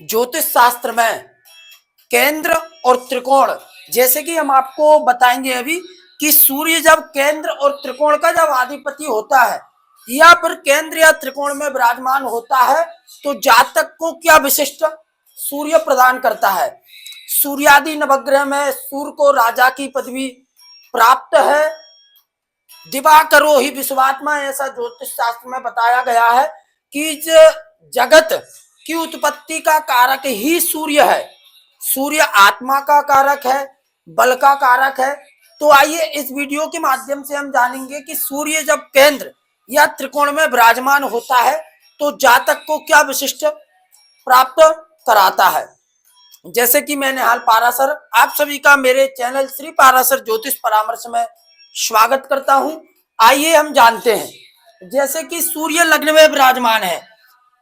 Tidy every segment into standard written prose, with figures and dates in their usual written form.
ज्योतिष शास्त्र में केंद्र और त्रिकोण, जैसे कि हम आपको बताएंगे अभी कि सूर्य जब केंद्र और त्रिकोण का जब अधिपति होता है या फिर केंद्र या त्रिकोण में विराजमान होता है तो जातक को क्या विशिष्ट सूर्य प्रदान करता है। सूर्यादि नवग्रह में सूर्य को राजा की पदवी प्राप्त है। दिवाकरो ही विश्वात्मा, ऐसा ज्योतिष शास्त्र में बताया गया है कि जगत की उत्पत्ति का कारक ही सूर्य है। सूर्य आत्मा का कारक है, बल का कारक है। तो आइए इस वीडियो के माध्यम से हम जानेंगे कि सूर्य जब केंद्र या त्रिकोण में विराजमान होता है तो जातक को क्या विशिष्ट प्राप्त कराता है। जैसे कि मैं निहाल पाराशर आप सभी का मेरे चैनल श्री पाराशर ज्योतिष परामर्श में स्वागत करता हूं। आइए हम जानते हैं, जैसे कि सूर्य लग्न में विराजमान है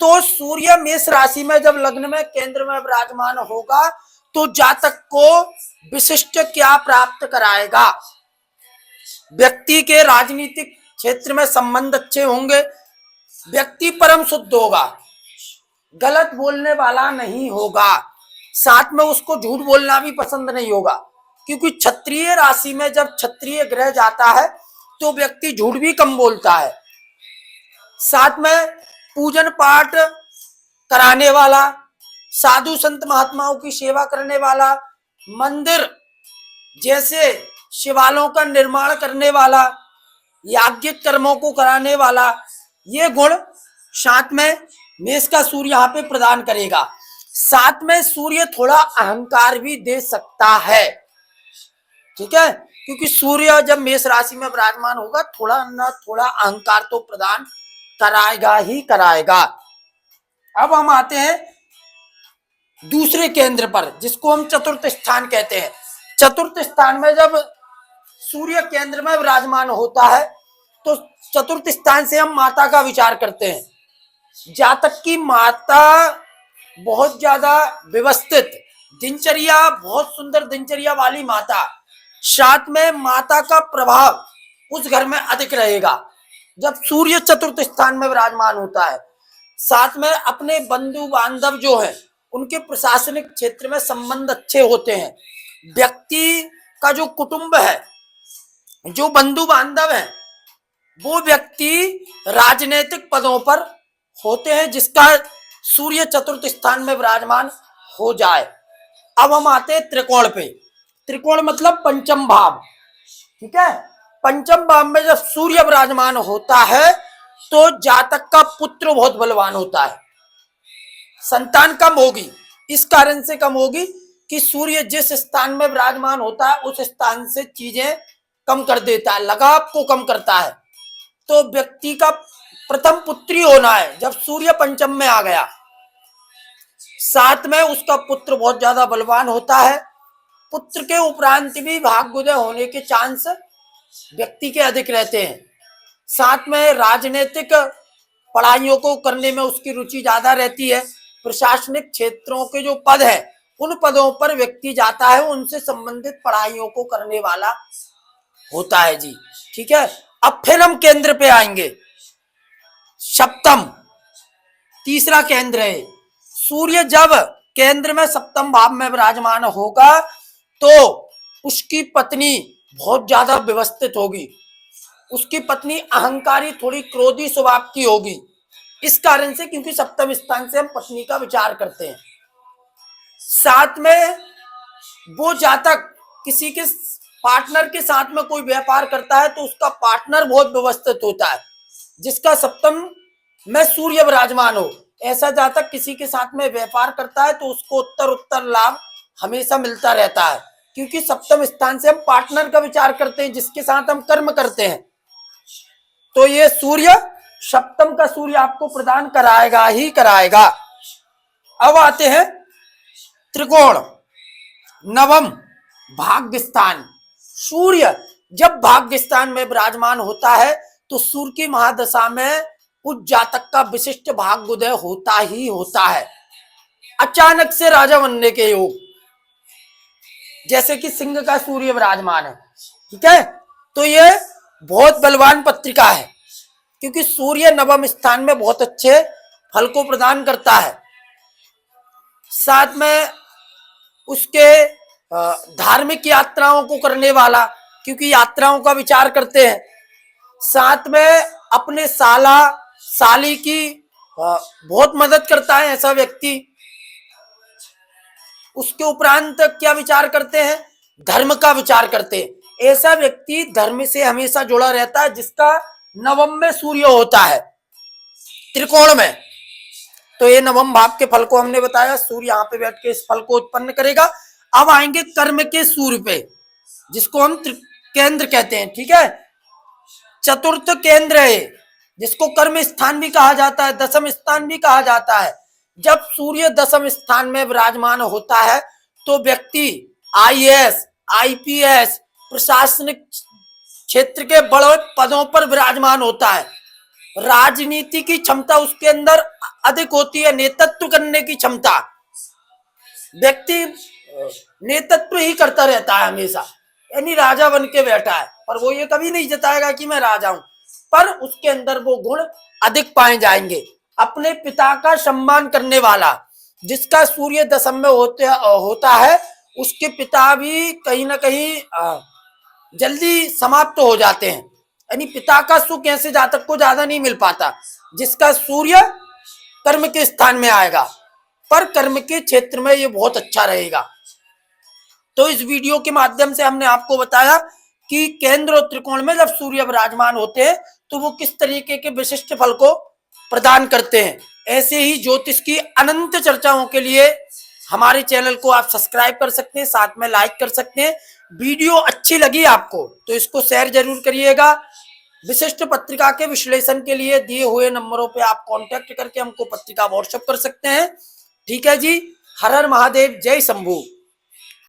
तो सूर्य मेष राशि में जब लग्न में केंद्र में विराजमान होगा तो जातक को विशिष्ट क्या प्राप्त कराएगा। व्यक्ति के राजनीतिक क्षेत्र में संबंध अच्छे होंगे, व्यक्ति परम शुद्ध होगा, गलत बोलने वाला नहीं होगा, साथ में उसको झूठ बोलना भी पसंद नहीं होगा, क्योंकि क्षत्रिय राशि में जब क्षत्रिय ग्रह जाता है तो व्यक्ति झूठ भी कम बोलता है। साथ में पूजन पाठ कराने वाला, साधु संत महात्माओं की सेवा करने वाला, मंदिर जैसे शिवालयों का निर्माण करने वाला, याज्ञिक कर्मों को कराने वाला, ये गुण साथ में मेष का सूर्य यहाँ पे प्रदान करेगा। साथ में सूर्य थोड़ा अहंकार भी दे सकता है, ठीक है, क्योंकि सूर्य जब मेष राशि में विराजमान होगा थोड़ा ना थोड़ा अहंकार तो प्रदान कराएगा ही कराएगा। अब हम आते हैं दूसरे केंद्र पर, जिसको हम चतुर्थ स्थान कहते हैं। चतुर्थ स्थान में जब सूर्य केंद्र में विराजमान होता है तो चतुर्थ स्थान से हम माता का विचार करते हैं। जातक की माता बहुत ज्यादा व्यवस्थित दिनचर्या, बहुत सुंदर दिनचर्या वाली माता, साथ में माता का प्रभाव उस घर में अधिक रहेगा जब सूर्य चतुर्थ स्थान में विराजमान होता है। साथ में अपने बंधु बांधव जो हैं उनके प्रशासनिक क्षेत्र में संबंध अच्छे होते हैं। व्यक्ति का जो कुटुंब है, जो बंधु बांधव है, वो व्यक्ति राजनीतिक पदों पर होते हैं जिसका सूर्य चतुर्थ स्थान में विराजमान हो जाए। अब हम आते हैं त्रिकोण पे। त्रिकोण मतलब पंचम भाव, ठीक है। पंचम भाव में जब सूर्य विराजमान होता है तो जातक का पुत्र बहुत बलवान होता है, संतान कम होगी। इस कारण से कम होगी कि सूर्य जिस स्थान में विराजमान होता है उस स्थान से चीजें कम कर देता है, लगाव को कम करता है। तो व्यक्ति का प्रथम पुत्री होना है जब सूर्य पंचम में आ गया। साथ में उसका पुत्र बहुत ज्यादा बलवान होता है। पुत्र के उपरांत भी भाग्योदय होने के चांस व्यक्ति के अधिक रहते हैं। साथ में राजनीतिक पढ़ाइयों को करने में उसकी रुचि ज्यादा रहती है। प्रशासनिक क्षेत्रों के जो पद है उन पदों पर व्यक्ति जाता है, उनसे संबंधित पढ़ाइयों को करने वाला होता है जी, ठीक है। अब फिर हम केंद्र पे आएंगे। सप्तम तीसरा केंद्र है। सूर्य जब केंद्र में सप्तम भाव में विराजमान होगा तो उसकी पत्नी बहुत ज्यादा व्यवस्थित होगी, उसकी पत्नी अहंकारी, थोड़ी क्रोधी स्वभाव की होगी। इस कारण से, क्योंकि सप्तम स्थान से हम पत्नी का विचार करते हैं। साथ में वो जातक किसी के पार्टनर के साथ में कोई व्यापार करता है तो उसका पार्टनर बहुत व्यवस्थित होता है जिसका सप्तम में सूर्य विराजमान हो। ऐसा जातक किसी के साथ में व्यापार करता है तो उसको उत्तर उत्तर लाभ हमेशा मिलता रहता है, क्योंकि सप्तम स्थान से हम पार्टनर का विचार करते हैं, जिसके साथ हम कर्म करते हैं। तो ये सूर्य सप्तम का सूर्य आपको प्रदान कराएगा ही कराएगा। अब आते हैं त्रिकोण, नवम भाग्य स्थान। सूर्य जब भाग्य स्थान में विराजमान होता है तो सूर्य की महादशा में उस जातक का विशिष्ट भाग्योदय होता ही होता है। अचानक से राजा बनने के योग, जैसे कि सिंह का सूर्य विराजमान है, ठीक है। तो ये बहुत बलवान पत्रिका है, क्योंकि सूर्य नवम स्थान में बहुत अच्छे फल को प्रदान करता है। साथ में उसके धार्मिक यात्राओं को करने वाला, क्योंकि यात्राओं का विचार करते हैं। साथ में अपने साला साली की बहुत मदद करता है ऐसा व्यक्ति। उसके उपरांत क्या विचार करते हैं? धर्म का विचार करते हैं। ऐसा व्यक्ति धर्म से हमेशा जुड़ा रहता है जिसका नवम में सूर्य होता है, त्रिकोण में। तो ये नवम भाव के फल को हमने बताया, सूर्य यहाँ पे बैठ के इस फल को उत्पन्न करेगा। अब आएंगे कर्म के सूर्य पे, जिसको हम केंद्र कहते हैं, ठीक है। चतुर्थ केंद्र है, जिसको कर्म स्थान भी कहा जाता है, दसम स्थान भी कहा जाता है। जब सूर्य दसम स्थान में विराजमान होता है तो व्यक्ति आईएएस, आईपीएस, प्रशासनिक क्षेत्र के बड़े पदों पर विराजमान होता है। राजनीति की क्षमता उसके अंदर अधिक होती है, नेतृत्व करने की क्षमता। व्यक्ति नेतृत्व ही करता रहता है हमेशा, यानी राजा बन के बैठा है, पर वो ये कभी नहीं जताएगा कि मैं राजा हूं, पर उसके अंदर वो गुण अधिक पाए जाएंगे। अपने पिता का सम्मान करने वाला, जिसका सूर्य दशम में होता है, उसके पिता भी कहीं ना कहीं जल्दी समाप्त हो जाते हैं, यानी पिता का सुख ऐसे जातक को ज्यादा नहीं मिल पाता जिसका सूर्य कर्म के स्थान में आएगा, पर कर्म के क्षेत्र में ये बहुत अच्छा रहेगा। तो इस वीडियो के माध्यम से हमने आपको बताया कि केंद्र और त्रिकोण में जब सूर्य विराजमान होते हैं तो वो किस तरीके के विशिष्ट फल को प्रदान करते हैं। ऐसे ही ज्योतिष की अनंत चर्चाओं के लिए हमारे चैनल को आप सब्सक्राइब कर सकते हैं, साथ में लाइक कर सकते हैं। वीडियो अच्छी लगी आपको तो इसको शेयर जरूर करिएगा। विशिष्ट पत्रिका के विश्लेषण के लिए दिए हुए नंबरों पे आप कांटेक्ट करके हमको पत्रिका व्हाट्सएप कर सकते हैं। ठीक है जी। हर हर महादेव, जय शंभू।